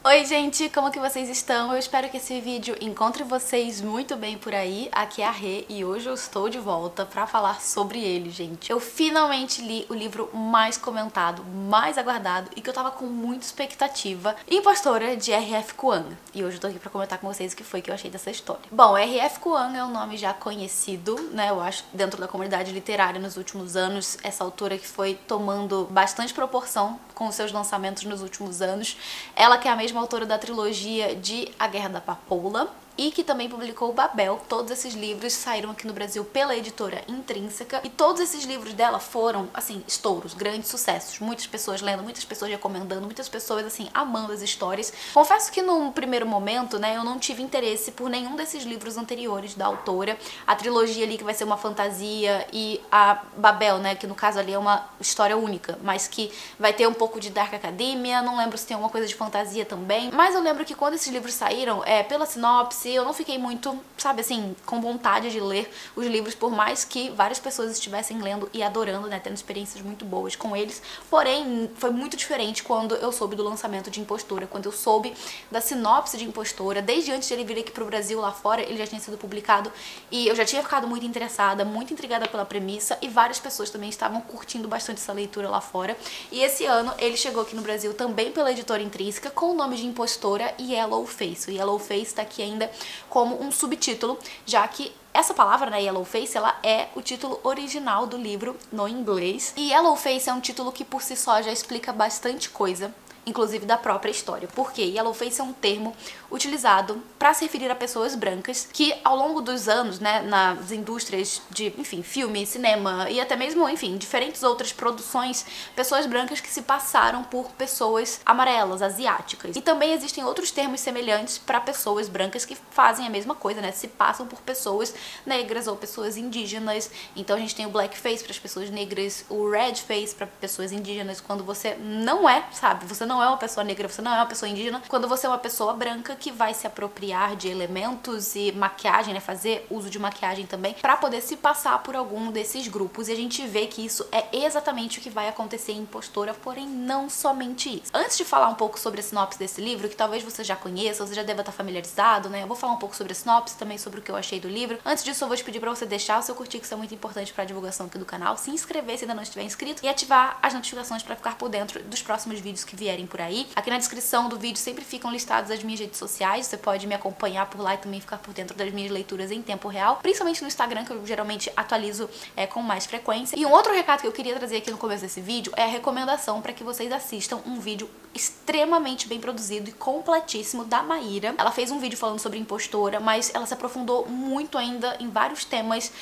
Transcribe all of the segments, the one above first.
Oi gente, como que vocês estão? Eu espero que esse vídeo encontre vocês muito bem por aí. Aqui é a Rê e hoje eu estou de volta pra falar sobre ele, gente. Eu finalmente li o livro mais comentado, mais aguardado e que eu tava com muita expectativa, Impostora, de R.F. Kuang. E hoje eu tô aqui pra comentar com vocês o que foi que eu achei dessa história. Bom, R.F. Kuang é um nome já conhecido, né, eu acho, dentro da comunidade literária nos últimos anos. Essa autora que foi tomando bastante proporção com os seus lançamentos nos últimos anos. Ela que é a mesma autora da trilogia de A Guerra da Papoula e que também publicou Babel. Todos esses livros saíram aqui no Brasil pela editora Intrínseca e todos esses livros dela foram, assim, estouros, grandes sucessos. Muitas pessoas lendo, muitas pessoas recomendando, muitas pessoas, assim, amando as histórias. Confesso que num primeiro momento, né, eu não tive interesse por nenhum desses livros anteriores da autora. A trilogia ali que vai ser uma fantasia e a Babel, né, que no caso ali é uma história única, mas que vai ter um pouco de Dark Academia, não lembro se tem alguma coisa de fantasia também. Mas eu lembro que quando esses livros saíram, pela sinopse, eu não fiquei muito, sabe assim, com vontade de ler os livros, por mais que várias pessoas estivessem lendo e adorando, né, tendo experiências muito boas com eles. Porém, foi muito diferente quando eu soube do lançamento de Impostora, quando eu soube da sinopse de Impostora. Desde antes de ele vir aqui pro Brasil, lá fora, ele já tinha sido publicado e eu já tinha ficado muito interessada, muito intrigada pela premissa, e várias pessoas também estavam curtindo bastante essa leitura lá fora. E esse ano ele chegou aqui no Brasil também pela editora Intrínseca com o nome de Impostora e Yellow Face. O Yellow Face tá aqui ainda como um subtítulo, já que essa palavra, né, Yellow Face, ela é o título original do livro no inglês. E Yellow Face é um título que por si só já explica bastante coisa, inclusive da própria história, porque Yellowface é um termo utilizado para se referir a pessoas brancas que ao longo dos anos, né, nas indústrias de, enfim, filme, cinema e até mesmo, enfim, diferentes outras produções, pessoas brancas que se passaram por pessoas amarelas, asiáticas. E também existem outros termos semelhantes para pessoas brancas que fazem a mesma coisa, né, se passam por pessoas negras ou pessoas indígenas. Então a gente tem o blackface para as pessoas negras, o redface para pessoas indígenas, quando você não é, sabe, você não é uma pessoa negra, você não é uma pessoa indígena, quando você é uma pessoa branca que vai se apropriar de elementos e maquiagem, né, fazer uso de maquiagem também, pra poder se passar por algum desses grupos. E a gente vê que isso é exatamente o que vai acontecer em Impostora, porém não somente isso. Antes de falar um pouco sobre a sinopse desse livro, que talvez você já conheça, você já deva estar familiarizado, né, eu vou falar um pouco sobre a sinopse, também sobre o que eu achei do livro. Antes disso, eu vou te pedir pra você deixar o seu curtir, que isso é muito importante pra divulgação aqui do canal, se inscrever se ainda não estiver inscrito e ativar as notificações pra ficar por dentro dos próximos vídeos que vierem por aí. Aqui na descrição do vídeo sempre ficam listadas as minhas redes sociais, você pode me acompanhar por lá e também ficar por dentro das minhas leituras em tempo real, principalmente no Instagram, que eu geralmente atualizo com mais frequência. E um outro recado que eu queria trazer aqui no começo desse vídeo é a recomendação para que vocês assistam um vídeo extremamente bem produzido e completíssimo da Maíra. Ela fez um vídeo falando sobre Impostora, mas ela se aprofundou muito ainda em vários temas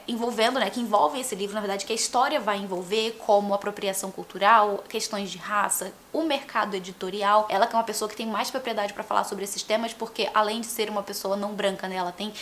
envolvendo, né, que envolvem esse livro, na verdade, que a história vai envolver, como apropriação cultural, questões de raça, o mercado editorial. Ela que é uma pessoa que tem mais propriedade para falar sobre esses temas, porque além de ser uma pessoa não branca, né, ela tem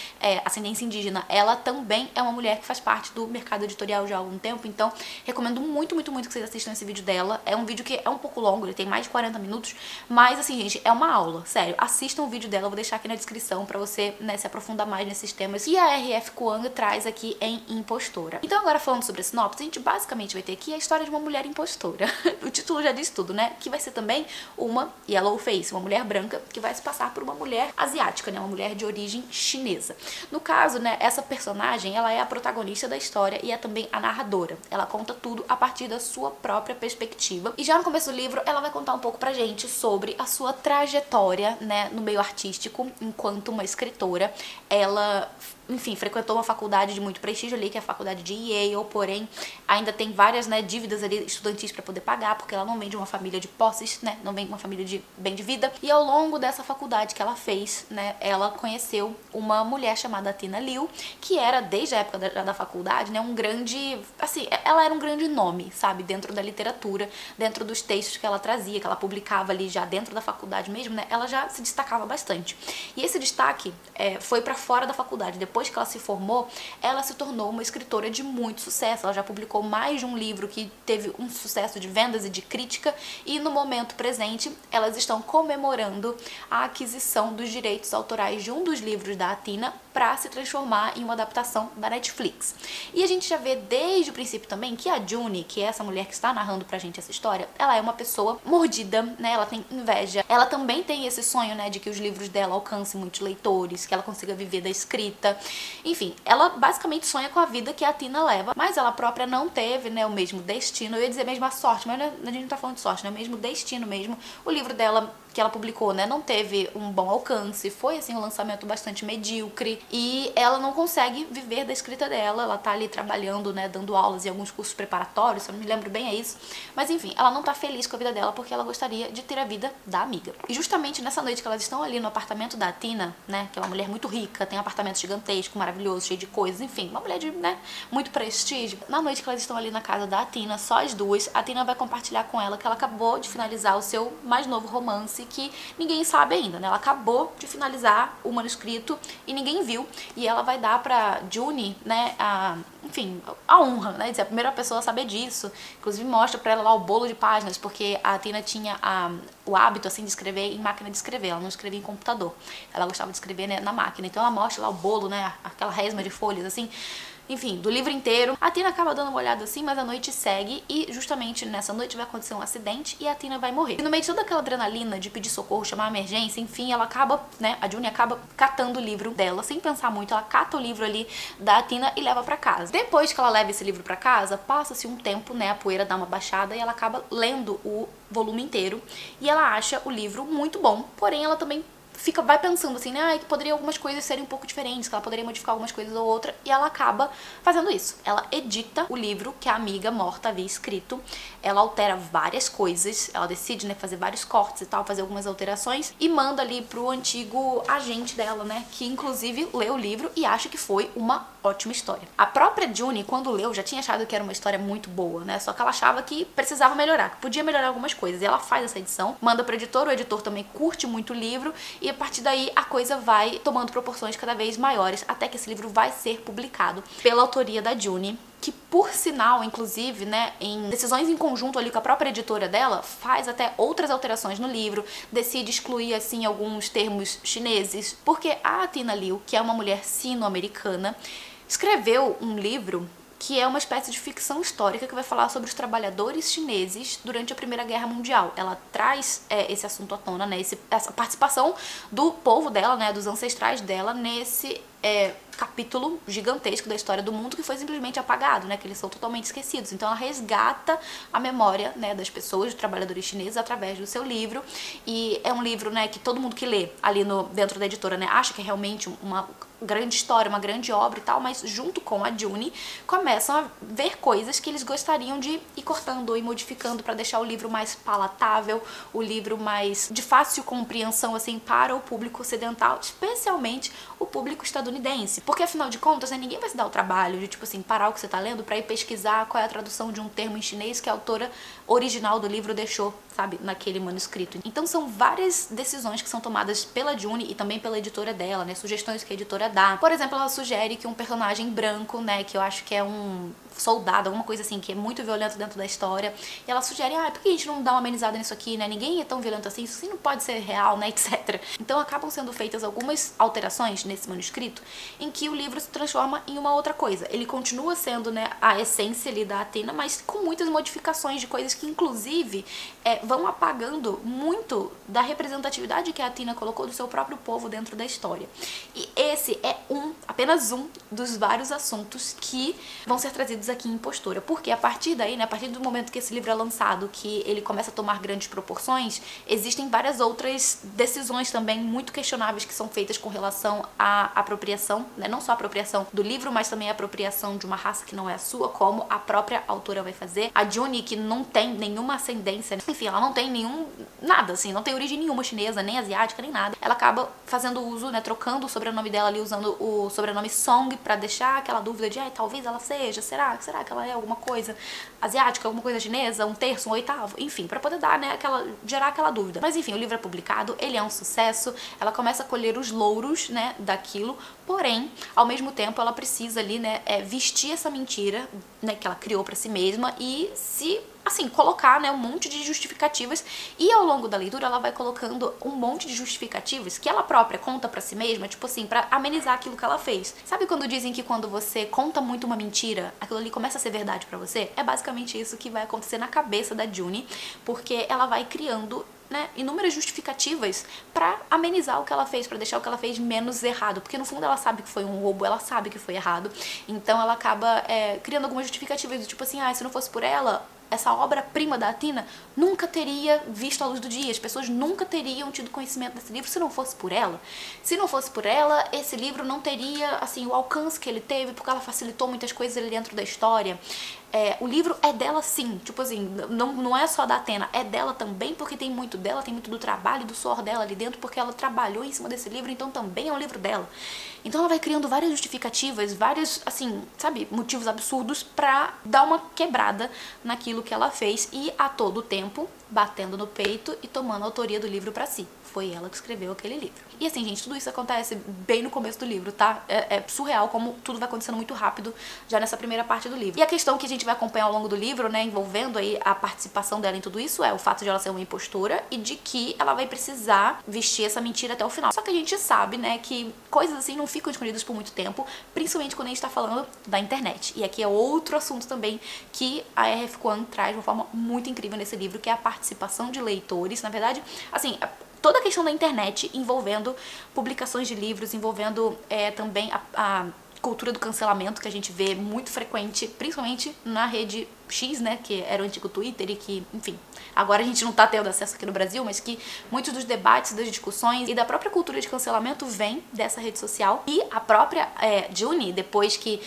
ascendência indígena, ela também é uma mulher que faz parte do mercado editorial já há algum tempo. Então recomendo muito, muito, muito que vocês assistam esse vídeo dela. É um vídeo que é um pouco longo, ele tem mais de 40 minutos, mas assim, gente, é uma aula, sério. Assistam o vídeo dela, eu vou deixar aqui na descrição pra você, né, se aprofundar mais nesses temas que a R.F. Kuang traz aqui em Impostora. Então agora falando sobre a sinopse, a gente basicamente vai ter aqui a história de uma mulher impostora. O título já diz tudo, né? Que vai ser também uma Yellow Face, uma mulher branca que vai se passar por uma mulher asiática, né, uma mulher de origem chinesa. No caso, né, essa personagem, ela é a protagonista da história e é também a narradora. Ela conta tudo a partir da sua própria perspectiva. E já no começo do livro, ela vai contar um pouco pra gente sobre a sua trajetória, né, no meio artístico, enquanto uma escritora. Ela, enfim, frequentou uma faculdade de muito prestígio ali, que é a faculdade de Yale, porém ainda tem várias, né, dívidas ali estudantis para poder pagar, porque ela não vem de uma família de posses, né, não vem de uma família de bem de vida. E ao longo dessa faculdade que ela fez, né, ela conheceu uma mulher chamada Tina Liu, que era, desde a época da faculdade, né, um grande, assim, ela era um grande nome, sabe, dentro da literatura, dentro dos textos que ela trazia, que ela publicava ali já dentro da faculdade mesmo, né, ela já se destacava bastante. E esse destaque foi para fora da faculdade. Depois depois que ela se formou, ela se tornou uma escritora de muito sucesso. Ela já publicou mais de um livro que teve um sucesso de vendas e de crítica, e no momento presente elas estão comemorando a aquisição dos direitos autorais de um dos livros da Athena para se transformar em uma adaptação da Netflix. E a gente já vê desde o princípio também que a June, que é essa mulher que está narrando pra gente essa história, ela é uma pessoa mordida, né? Ela tem inveja. Ela também tem esse sonho, né, de que os livros dela alcancem muitos leitores, que ela consiga viver da escrita. Enfim, ela basicamente sonha com a vida que a Athena leva, mas ela própria não teve, né, o mesmo destino. Eu ia dizer mesmo a sorte, mas a gente não tá falando de sorte, né? O mesmo destino mesmo. O livro dela que ela publicou, né, não teve um bom alcance, foi assim um lançamento bastante medíocre, e ela não consegue viver da escrita dela. Ela tá ali trabalhando, né, dando aulas em alguns cursos preparatórios, se eu não me lembro bem é isso, mas enfim, ela não tá feliz com a vida dela porque ela gostaria de ter a vida da amiga. E justamente nessa noite que elas estão ali no apartamento da Athena, né, que é uma mulher muito rica, tem um apartamento gigantesco, maravilhoso, cheio de coisas, enfim, uma mulher de, né, muito prestígio. Na noite que elas estão ali na casa da Athena, só as duas, a Athena vai compartilhar com ela que ela acabou de finalizar o seu mais novo romance, que ninguém sabe ainda, né? Ela acabou de finalizar o manuscrito e ninguém viu, e ela vai dar pra June, né, enfim, a honra, né, de ser a primeira pessoa a saber disso. Inclusive mostra pra ela lá o bolo de páginas, porque a Athena tinha o hábito, assim, de escrever em máquina de escrever, ela não escrevia em computador, ela gostava de escrever, né, na máquina. Então ela mostra lá o bolo, né, aquela resma de folhas, assim, enfim, do livro inteiro. A Athena acaba dando uma olhada assim, mas a noite segue, e justamente nessa noite vai acontecer um acidente e a Athena vai morrer. E no meio de toda aquela adrenalina de pedir socorro, chamar a emergência, enfim, ela acaba, né, a June acaba catando o livro dela, sem pensar muito, ela cata o livro ali da Athena e leva pra casa. Depois que ela leva esse livro pra casa, passa-se um tempo, né, a poeira dá uma baixada e ela acaba lendo o volume inteiro, e ela acha o livro muito bom, porém ela também vai pensando assim, né, que poderia algumas coisas serem um pouco diferentes, que ela poderia modificar algumas coisas ou outra, e ela acaba fazendo isso. Ela edita o livro que a amiga morta havia escrito, ela altera várias coisas, ela decide, né, fazer vários cortes e tal, fazer algumas alterações, e manda ali pro antigo agente dela, né, que inclusive leu o livro e acha que foi uma ótima história. A própria June, quando leu, já tinha achado que era uma história muito boa, né, só que ela achava que precisava melhorar, que podia melhorar algumas coisas, e ela faz essa edição, manda pro editor, o editor também curte muito o livro, e a partir daí a coisa vai tomando proporções cada vez maiores, até que esse livro vai ser publicado pela autoria da June, que por sinal, inclusive, né, em decisões em conjunto ali com a própria editora dela, faz até outras alterações no livro, decide excluir, assim, alguns termos chineses, porque a Athena Liu, que é uma mulher sino-americana, escreveu um livro que é uma espécie de ficção histórica que vai falar sobre os trabalhadores chineses durante a Primeira Guerra Mundial. Ela traz esse assunto à tona, né, essa participação do povo dela, né, dos ancestrais dela nesse capítulo gigantesco da história do mundo que foi simplesmente apagado, né, que eles são totalmente esquecidos. Então ela resgata a memória, né, das pessoas, dos trabalhadores chineses, através do seu livro, e é um livro, né, que todo mundo que lê ali dentro da editora, né, acha que é realmente uma grande história, uma grande obra e tal, mas junto com a June começam a ver coisas que eles gostariam de ir cortando e modificando para deixar o livro mais palatável, o livro mais de fácil compreensão, assim, para o público ocidental, especialmente o público estadunidense. Porque afinal de contas, né, ninguém vai se dar o trabalho de, tipo assim, parar o que você tá lendo para ir pesquisar qual é a tradução de um termo em chinês que a autora original do livro deixou, sabe, naquele manuscrito. Então são várias decisões que são tomadas pela June e também pela editora dela, né, sugestões que a editora dá. Por exemplo, ela sugere que um personagem branco, né, que eu acho que é um soldado, alguma coisa assim, que é muito violento dentro da história, e ela sugere, por que a gente não dá uma amenizada nisso aqui, né, ninguém é tão violento assim, isso assim não pode ser real, né, etc. Então acabam sendo feitas algumas alterações nesse manuscrito, em que o livro se transforma em uma outra coisa. Ele continua sendo, né, a essência ali da Athena, mas com muitas modificações de coisas que, inclusive, vão apagando muito da representatividade que a Athena colocou do seu próprio povo dentro da história. E esse é apenas um dos vários assuntos que vão ser trazidos aqui em Impostora, porque a partir daí, né, a partir do momento que esse livro é lançado, que ele começa a tomar grandes proporções, existem várias outras decisões também muito questionáveis que são feitas com relação à apropriação, né, não só a apropriação do livro, mas também a apropriação de uma raça que não é a sua, como a própria autora vai fazer. A June, que não tem nenhuma ascendência, enfim, ela não tem nada, assim, não tem origem nenhuma chinesa, nem asiática, nem nada. Ela acaba fazendo uso, né, trocando o sobrenome dela ali, usando o sobrenome Song pra deixar aquela dúvida de, talvez ela seja, será que ela é alguma coisa asiática, alguma coisa chinesa, um terço, um oitavo, enfim, pra poder dar, né, gerar aquela dúvida. Mas enfim, o livro é publicado, ele é um sucesso, ela começa a colher os louros, né, daquilo, porém, ao mesmo tempo, ela precisa ali, né, vestir essa mentira, né, que ela criou pra si mesma e assim, colocar, né, um monte de justificativas, e ao longo da leitura ela vai colocando um monte de justificativas que ela própria conta pra si mesma, tipo assim, pra amenizar aquilo que ela fez. Sabe quando dizem que quando você conta muito uma mentira, aquilo ali começa a ser verdade pra você? É basicamente isso que vai acontecer na cabeça da Juni, porque ela vai criando, né, inúmeras justificativas pra amenizar o que ela fez, pra deixar o que ela fez menos errado, porque no fundo ela sabe que foi um roubo, ela sabe que foi errado, então ela acaba criando algumas justificativas do tipo assim, se não fosse por ela, essa obra-prima da Athena nunca teria visto a luz do dia, as pessoas nunca teriam tido conhecimento desse livro se não fosse por ela. Se não fosse por ela, esse livro não teria, assim, o alcance que ele teve, porque ela facilitou muitas coisas ali dentro da história. O livro é dela sim, tipo assim, não é só da Athena, é dela também, porque tem muito dela, tem muito do trabalho e do suor dela ali dentro, porque ela trabalhou em cima desse livro, então também é um livro dela. Então ela vai criando várias justificativas, vários, assim, sabe, motivos absurdos pra dar uma quebrada naquilo que ela fez e a todo tempo batendo no peito e tomando a autoria do livro pra si. Foi ela que escreveu aquele livro. E assim, gente, tudo isso acontece bem no começo do livro, tá? É surreal como tudo vai acontecendo muito rápido já nessa primeira parte do livro. E a questão que a gente vai acompanhar ao longo do livro, né, envolvendo aí a participação dela em tudo isso, é o fato de ela ser uma impostora e de que ela vai precisar vestir essa mentira até o final. Só que a gente sabe, né, que coisas assim não ficam escondidas por muito tempo, principalmente quando a gente tá falando da internet. E aqui é outro assunto também que a R.F. Kuang traz de uma forma muito incrível nesse livro, que é a participação de leitores. Na verdade, assim, toda a questão da internet envolvendo publicações de livros, envolvendo também a cultura do cancelamento que a gente vê muito frequente, principalmente na rede X, né, que era o antigo Twitter e que, enfim, agora a gente não tá tendo acesso aqui no Brasil, mas que muitos dos debates, das discussões e da própria cultura de cancelamento vem dessa rede social. E a própria Juni, depois que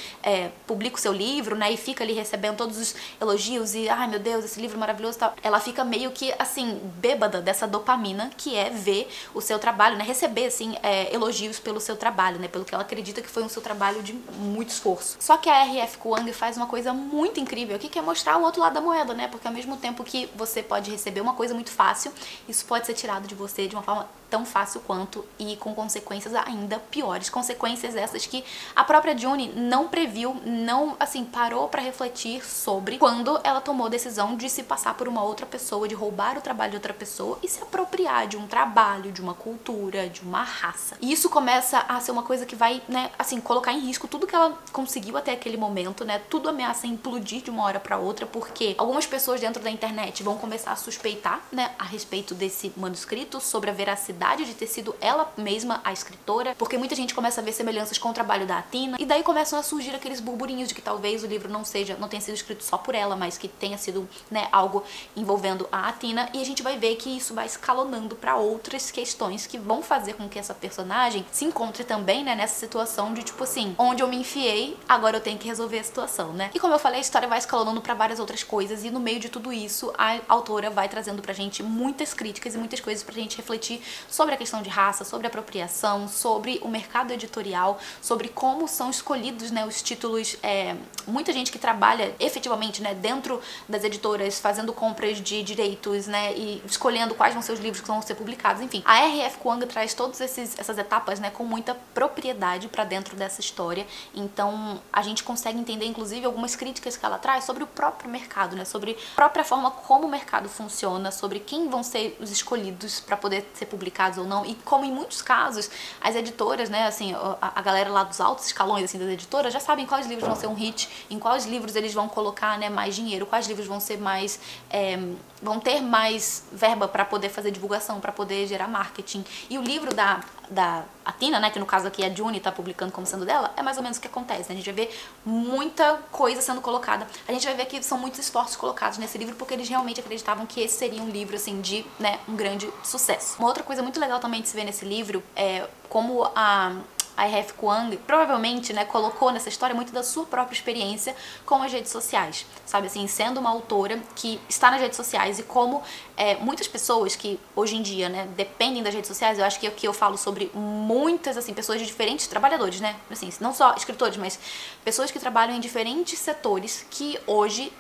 publica o seu livro, né, e fica ali recebendo todos os elogios e, ai meu Deus, esse livro maravilhoso e tal, ela fica meio que, assim, bêbada dessa dopamina que é ver o seu trabalho, né, receber, assim, elogios pelo seu trabalho, né, pelo que ela acredita que foi um seu trabalho de muito esforço. Só que a R.F. Kuang faz uma coisa muito incrível aqui, que é mostrar o outro lado da moeda, né? Porque ao mesmo tempo que você pode receber uma coisa muito fácil, isso pode ser tirado de você de uma forma tão fácil quanto e com consequências ainda piores. Consequências essas que a própria Juni não previu, não, assim, parou pra refletir sobre quando ela tomou a decisão de se passar por uma outra pessoa, de roubar o trabalho de outra pessoa e se apropriar de um trabalho, de uma cultura, de uma raça. E isso começa a ser uma coisa que vai, né, assim, colocar em risco tudo que ela conseguiu até aquele momento, né? Tudo ameaça implodir de uma hora pra outra, porque algumas pessoas dentro da internet vão começar a suspeitar, né, a respeito desse manuscrito, sobre a veracidade de ter sido ela mesma a escritora, porque muita gente começa a ver semelhanças com o trabalho da Athena, e daí começam a surgir aqueles burburinhos de que talvez o livro não tenha sido escrito só por ela, mas que tenha sido, né, algo envolvendo a Athena, e a gente vai ver que isso vai escalonando pra outras questões que vão fazer com que essa personagem se encontre também, né, nessa situação de tipo assim, onde eu me enfiei, agora eu tenho que resolver a situação, né? E como eu falei, a história vai escalonando pra várias outras coisas, e no meio de tudo isso, a autora vai trazendo pra gente muitas críticas e muitas coisas pra gente refletir sobre a questão de raça, sobre apropriação, sobre o mercado editorial, sobre como são escolhidos, né, os títulos. Muita gente que trabalha efetivamente, né, dentro das editoras, fazendo compras de direitos, né, e escolhendo quais vão ser os livros que vão ser publicados, enfim. A R.F. Kuang traz todas essas etapas, né, com muita propriedade pra dentro dessa história, então a gente consegue entender, inclusive, algumas críticas que ela traz sobre o próprio mercado, né, sobre a própria forma como o mercado funciona, sobre quem vão ser os escolhidos pra poder ser publicados ou não, e como em muitos casos as editoras, né, assim, a galera lá dos altos escalões, assim, das editoras já sabem quais livros vão ser um hit, em quais livros eles vão colocar, né, mais dinheiro, quais livros vão ser mais, vão ter mais verba pra poder fazer divulgação, pra poder gerar marketing. E o livro da Athena, né, que no caso aqui a Juni tá publicando como sendo dela, é mais ou menos o que acontece, né? A gente vai ver muita coisa sendo colocada. A gente vai ver que são muitos esforços colocados nesse livro porque eles realmente acreditavam que esse seria um livro, assim, de, né, um grande sucesso. Uma outra coisa muito legal também de se ver nesse livro é como a a R.F. Kuang, provavelmente, né, colocou nessa história muito da sua própria experiência com as redes sociais, sabe assim, sendo uma autora que está nas redes sociais e como muitas pessoas que hoje em dia, né, dependem das redes sociais, eu acho que aqui eu falo sobre muitas, assim, pessoas de diferentes trabalhadores, né, assim, não só escritores, mas pessoas que trabalham em diferentes setores que hoje,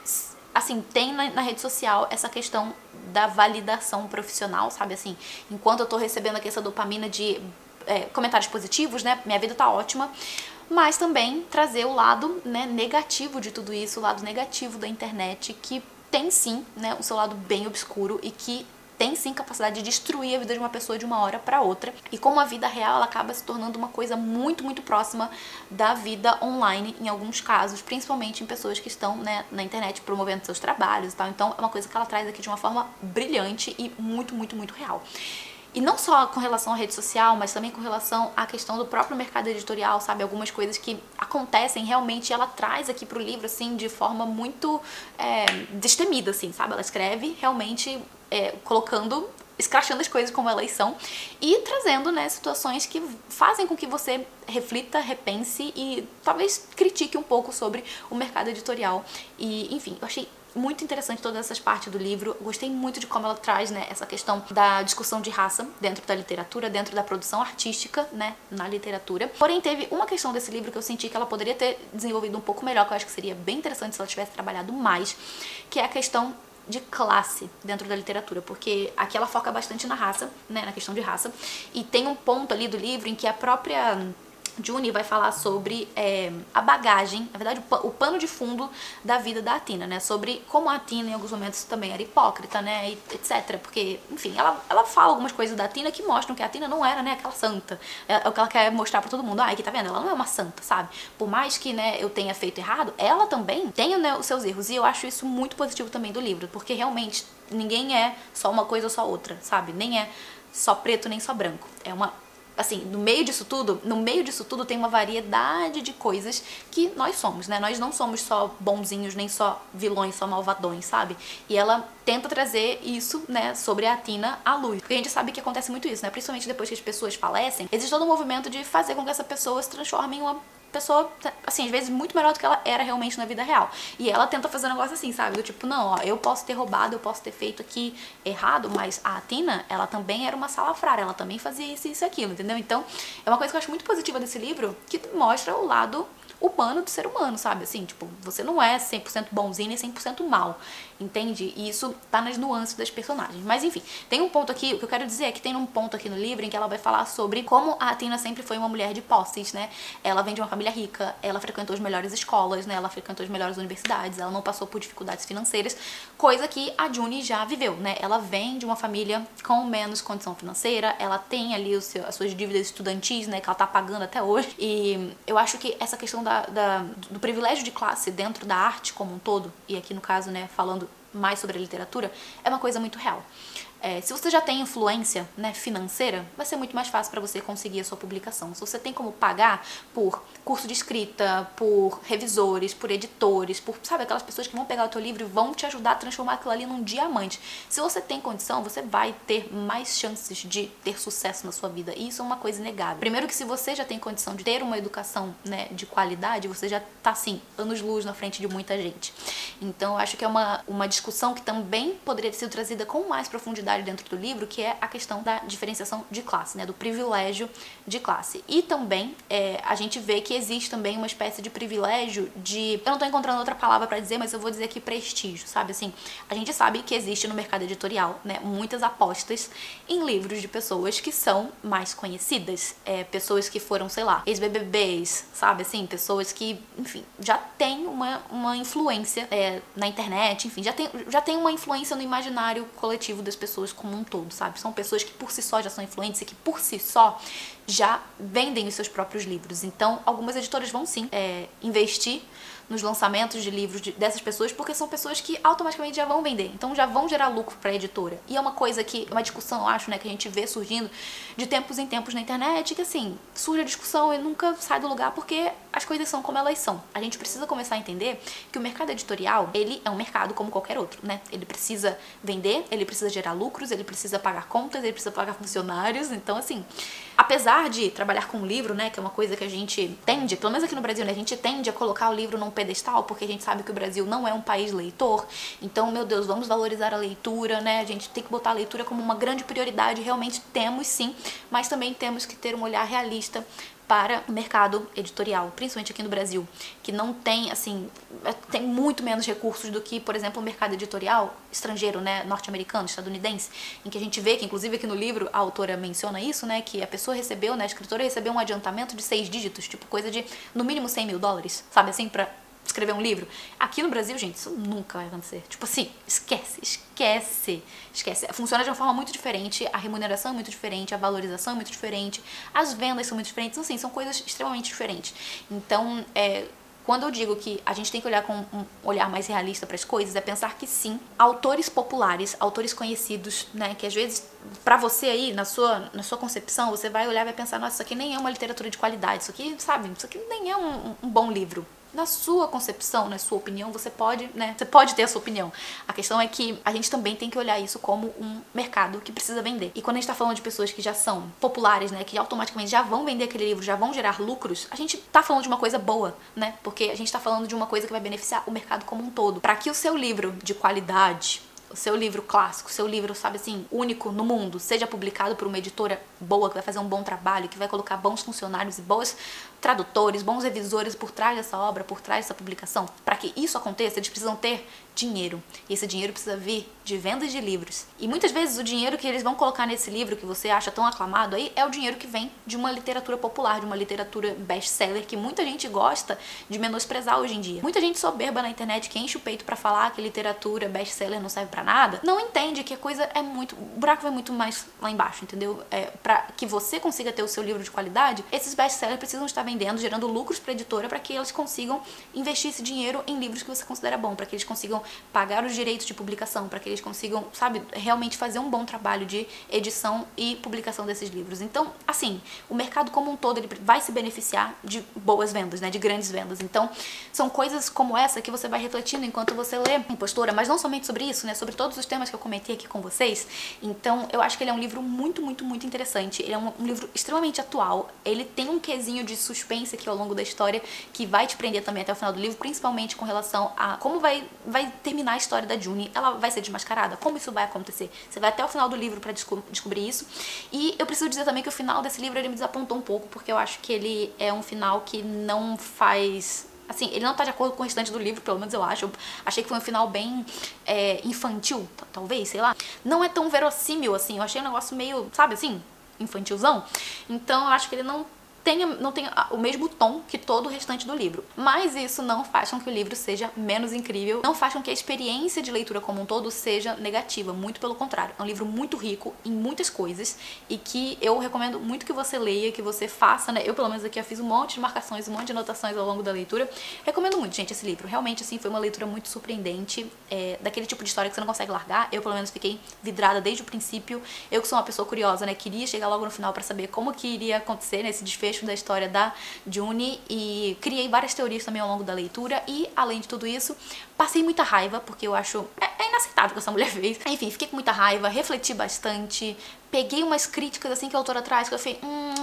assim, tem na rede social essa questão da validação profissional, sabe assim, enquanto eu tô recebendo aqui essa dopamina de comentários positivos, né, minha vida tá ótima, mas também trazer o lado, né, negativo de tudo isso, o lado negativo da internet, que tem sim, né, o seu lado bem obscuro e que tem sim capacidade de destruir a vida de uma pessoa de uma hora para outra. E como a vida real ela acaba se tornando uma coisa muito, muito próxima da vida online em alguns casos, principalmente em pessoas que estão, né, na internet promovendo seus trabalhos e tal. Então é uma coisa que ela traz aqui de uma forma brilhante e muito, muito, muito real. E não só com relação à rede social, mas também com relação à questão do próprio mercado editorial, sabe? Algumas coisas que acontecem realmente, ela traz aqui pro livro, assim, de forma muito destemida, assim, sabe? Ela escreve realmente colocando, escrachando as coisas como elas são e trazendo, né, situações que fazem com que você reflita, repense e talvez critique um pouco sobre o mercado editorial. E, enfim, eu achei muito interessante todas essas partes do livro. Gostei muito de como ela traz, né, essa questão da discussão de raça dentro da literatura, dentro da produção artística, né, na literatura. Porém, teve uma questão desse livro que eu senti que ela poderia ter desenvolvido um pouco melhor, que eu acho que seria bem interessante se ela tivesse trabalhado mais, que é a questão de classe dentro da literatura, porque aqui ela foca bastante na raça, né, na questão de raça, e tem um ponto ali do livro em que a própria Juni vai falar sobre a bagagem, na verdade o pano de fundo da vida da Athena, né, sobre como a Athena em alguns momentos também era hipócrita, né, e etc, porque, enfim, ela fala algumas coisas da Athena que mostram que a Athena não era, né, aquela santa, é o que ela quer mostrar pra todo mundo, aqui tá vendo, ela não é uma santa, sabe, por mais que, né, eu tenha feito errado, ela também tem, né, os seus erros, e eu acho isso muito positivo também do livro, porque realmente ninguém é só uma coisa ou só outra, sabe, nem é só preto nem só branco, é uma... Assim, no meio disso tudo tem uma variedade de coisas que nós somos, né? Nós não somos só bonzinhos, nem só vilões, só malvadões, sabe? E ela tenta trazer isso, né, sobre a Athena à luz. Porque a gente sabe que acontece muito isso, né? Principalmente depois que as pessoas falecem, existe todo um movimento de fazer com que essa pessoa se transforme em uma pessoa, assim, às vezes muito melhor do que ela era realmente na vida real. E ela tenta fazer um negócio assim, sabe? Do tipo, não, ó, eu posso ter roubado, eu posso ter feito aqui errado, mas a Athena, ela também era uma salafrária, ela também fazia isso, isso e aquilo, entendeu? Então, é uma coisa que eu acho muito positiva desse livro, que mostra o lado humano do ser humano, sabe? Assim, tipo, você não é 100% bonzinho nem 100% mal, entende? E isso tá nas nuances das personagens. Mas enfim, tem um ponto aqui, o que eu quero dizer é que tem um ponto aqui no livro em que ela vai falar sobre como a Athena sempre foi uma mulher de posses, né? Ela vem de uma família rica, ela frequentou as melhores escolas, né? Ela frequentou as melhores universidades, ela não passou por dificuldades financeiras, coisa que a Juni já viveu, né? Ela vem de uma família com menos condição financeira, ela tem ali as suas dívidas estudantis, né? Que ela tá pagando até hoje. E eu acho que essa questão do privilégio de classe dentro da arte como um todo, e aqui no caso, né, falando mais sobre a literatura, é uma coisa muito real. Se você já tem influência, né, financeira, vai ser muito mais fácil para você conseguir a sua publicação. Se você tem como pagar por curso de escrita, por revisores, por editores, por, sabe, aquelas pessoas que vão pegar o teu livro e vão te ajudar a transformar aquilo ali num diamante. Se você tem condição, você vai ter mais chances de ter sucesso na sua vida. E isso é uma coisa inegável. Primeiro que se você já tem condição de ter uma educação, né, de qualidade, você já tá, assim, anos-luz na frente de muita gente. Então eu acho que é uma discussão que também poderia ter sido trazida com mais profundidade dentro do livro, que é a questão da diferenciação de classe, né, do privilégio de classe. E também a gente vê que existe também uma espécie de privilégio de... Eu não tô encontrando outra palavra pra dizer, mas eu vou dizer aqui prestígio, sabe? Assim, a gente sabe que existe no mercado editorial, né, muitas apostas em livros de pessoas que são mais conhecidas, pessoas que foram, sei lá, ex-BBBs, sabe? Assim, pessoas que, enfim, já têm uma influência na internet, enfim, já tem uma influência no imaginário coletivo das pessoas como um todo, sabe? São pessoas que por si só já são influentes e que por si só já vendem os seus próprios livros. Então, algumas editoras vão sim investir nos lançamentos de livros dessas pessoas, porque são pessoas que automaticamente já vão vender, então já vão gerar lucro para a editora. E é uma coisa que, uma discussão, eu acho, né, que a gente vê surgindo de tempos em tempos na internet, que assim, surge a discussão e nunca sai do lugar porque as coisas são como elas são. A gente precisa começar a entender que o mercado editorial, ele é um mercado como qualquer outro, né? Ele precisa vender, ele precisa gerar lucros, ele precisa pagar contas, ele precisa pagar funcionários, então assim... apesar de trabalhar com livro, né, que é uma coisa que a gente tende, pelo menos aqui no Brasil, né, a gente tende a colocar o livro num pedestal, porque a gente sabe que o Brasil não é um país leitor. Então, meu Deus, vamos valorizar a leitura, né, a gente tem que botar a leitura como uma grande prioridade, realmente temos sim, mas também temos que ter um olhar realista para o mercado editorial, principalmente aqui no Brasil, que não tem, assim, tem muito menos recursos do que, por exemplo, o mercado editorial estrangeiro, né, norte-americano, estadunidense, em que a gente vê que, inclusive aqui no livro, a autora menciona isso, né, que a pessoa recebeu, né, a escritora recebeu um adiantamento de 6 dígitos, tipo coisa de, no mínimo, $100 mil, sabe assim, pra escrever um livro. Aqui no Brasil, gente, isso nunca vai acontecer. Tipo assim, esquece. Funciona de uma forma muito diferente, a remuneração é muito diferente, a valorização é muito diferente, as vendas são muito diferentes, assim, são coisas extremamente diferentes. Então, quando eu digo que a gente tem que olhar com um olhar mais realista para as coisas, é pensar que sim, autores populares, autores conhecidos, né, que às vezes pra você aí, na sua concepção, você vai olhar e vai pensar, nossa, isso aqui nem é uma literatura de qualidade, isso aqui, sabe, isso aqui nem é um bom livro. Na sua concepção, na sua opinião, você pode, né, você pode ter a sua opinião. A questão é que a gente também tem que olhar isso como um mercado que precisa vender. E quando a gente tá falando de pessoas que já são populares, né, que automaticamente já vão vender aquele livro, já vão gerar lucros, a gente tá falando de uma coisa boa, né, porque a gente tá falando de uma coisa que vai beneficiar o mercado como um todo. Para que o seu livro de qualidade, o seu livro clássico, o seu livro, sabe assim, único no mundo, seja publicado por uma editora boa, que vai fazer um bom trabalho, que vai colocar bons funcionários e bons tradutores, bons revisores por trás dessa obra, por trás dessa publicação. Para que isso aconteça, eles precisam ter dinheiro. E esse dinheiro precisa vir de vendas de livros. E muitas vezes o dinheiro que eles vão colocar nesse livro que você acha tão aclamado aí é o dinheiro que vem de uma literatura popular, de uma literatura best-seller que muita gente gosta de menosprezar hoje em dia. Muita gente soberba na internet que enche o peito pra falar que literatura best-seller não serve pra nada, não entende que a coisa é muito... o buraco vai muito mais lá embaixo, entendeu? Pra que você consiga ter o seu livro de qualidade, esses best-sellers precisam estar vendendo, gerando lucros pra editora para que eles consigam investir esse dinheiro em livros que você considera bom, para que eles consigam pagar os direitos de publicação, para que eles consigam, sabe, realmente fazer um bom trabalho de edição e publicação desses livros. Então, assim, o mercado como um todo, ele vai se beneficiar de boas vendas, né, de grandes vendas. Então, são coisas como essa que você vai refletindo enquanto você lê Impostora, mas não somente sobre isso, né, sobre todos os temas que eu comentei aqui com vocês. Então, eu acho que ele é um livro muito interessante. Ele é um livro extremamente atual. Ele tem um quesinho de suspense aqui ao longo da história que vai te prender também até o final do livro, principalmente com relação a como vai terminar a história da June. Ela vai ser desmascarada? Como isso vai acontecer? Você vai até o final do livro pra descobrir isso. E eu preciso dizer também que o final desse livro ele me desapontou um pouco, porque eu acho que ele é um final que não faz... assim, ele não tá de acordo com o restante do livro, pelo menos eu acho. Eu achei que foi um final bem infantil, talvez, sei lá. Não é tão verossímil, assim. Eu achei um negócio meio, sabe assim, infantilzão. Então eu acho que ele não tem o mesmo tom que todo o restante do livro. Mas isso não faz com que o livro seja menos incrível, não faz com que a experiência de leitura como um todo seja negativa, muito pelo contrário. É um livro muito rico em muitas coisas e que eu recomendo muito que você leia, que você faça, né? Eu, pelo menos aqui, eu fiz um monte de marcações, um monte de anotações ao longo da leitura. Recomendo muito, gente, esse livro. Realmente, assim, foi uma leitura muito surpreendente, daquele tipo de história que você não consegue largar. Eu, pelo menos, fiquei vidrada desde o princípio. Eu que sou uma pessoa curiosa, né? Queria chegar logo no final pra saber como que iria acontecer nesse desfecho da história da June e criei várias teorias também ao longo da leitura e, além de tudo isso, passei muita raiva, porque eu acho inaceitável o que essa mulher fez. Enfim, fiquei com muita raiva, refleti bastante, peguei umas críticas assim que a autora traz que eu falei,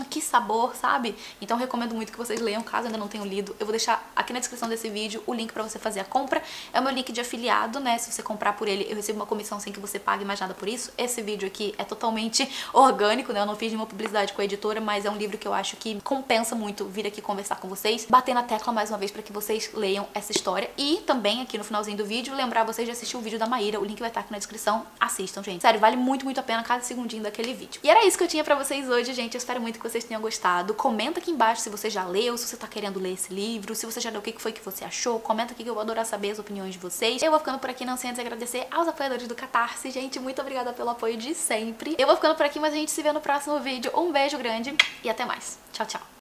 que sabor, sabe? Então recomendo muito que vocês leiam, caso ainda não tenham lido. Eu vou deixar aqui na descrição desse vídeo o link pra você fazer a compra. É o meu link de afiliado, né? Se você comprar por ele, eu recebo uma comissão sem que você pague mais nada por isso. Esse vídeo aqui é totalmente orgânico, né? Eu não fiz nenhuma publicidade com a editora, mas é um livro que eu acho que compensa muito vir aqui conversar com vocês, bater na tecla mais uma vez pra que vocês leiam essa história. E também aqui no finalzinho do vídeo, lembrar vocês de assistir o vídeo da Maíra. O link vai estar aqui na descrição. Assistam, gente. Sério, vale muito a pena cada segundinho daquele vídeo. E era isso que eu tinha pra vocês hoje, gente. Eu espero muito que vocês tenham gostado. Comenta aqui embaixo se você já leu, se você tá querendo ler esse livro, se você já leu, o que foi que você achou. Comenta aqui que eu vou adorar saber as opiniões de vocês. Eu vou ficando por aqui, não sem antes agradecer aos apoiadores do Catarse. Gente, muito obrigada pelo apoio de sempre. Eu vou ficando por aqui, mas a gente se vê no próximo vídeo. Um beijo grande e até mais. Tchau, tchau.